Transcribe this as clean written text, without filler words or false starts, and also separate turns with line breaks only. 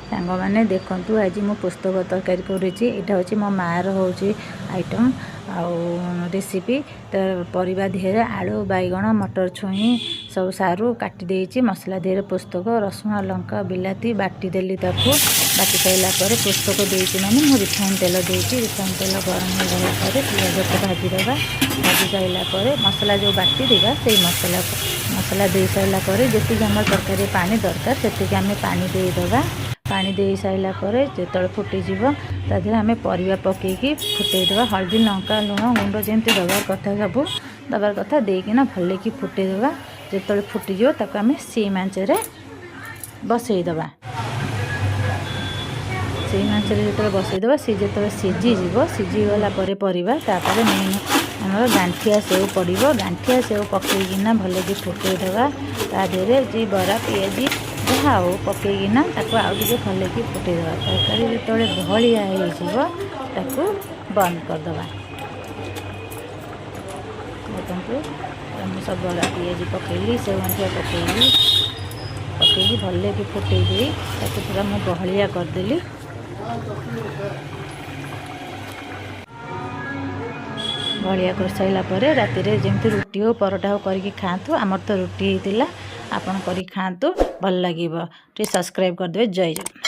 सांग मैंने देखु आज मु पुस्तक तरकारी करुँची यहाँ हूँ मो मार हूँ आइटम आउ रेसिपी तो परिवा देहरे आलू बैगण मटर छुई सब सारू काटी मसला देहरे पुस्तक रसुण लंका बिलाती बाटी देली बाटी सारा पर पुस्तक देती मैंने मुझे रिफाइन तेल देती रिफाइन तेल गरम होगा पियाज को भाजीदे भाजी सारापर मसला जो बाटी देगा से मसला दे सारापर जी आम तरकारी पानी दरकार से आम पानी देदेबा पानी दे सारापर जो फुटीज तादेह आम परिवा पकईकि फुटेदेवा हल्दी लंका लुण गुंड जमी दबार कथा सब दबार कथा देकिना भल कि फुटेदेवा जो फुटीज ताको आम सीम आंचरे बसईदेवा सीम आंचरे जो बसईदेवा सी जो सीझीज सीझीगला परिवा तापर मेन आमर गांठिया सेव पड़ो गांठिया सेव पकईकिना भल कि फुटेदेवा तादेहरे जी बरा पियाजी जहाँ हो पकईकिना आउ भल कि फुटेदेवा तरकारी जो बहलिया हो बंद करदे देखो सब बड़ा पियाजी पकईली सेव गांठिया पकईली भल कि फुटे पूरा मुझे बहलिया करदेली बहलिया कर सारापर राति जमी रुटी हो परोटा हो करके खातु आमर तो रुटी होता आपन करी खातु भल लगे सब्सक्राइब करदे जय जगन्नाथ।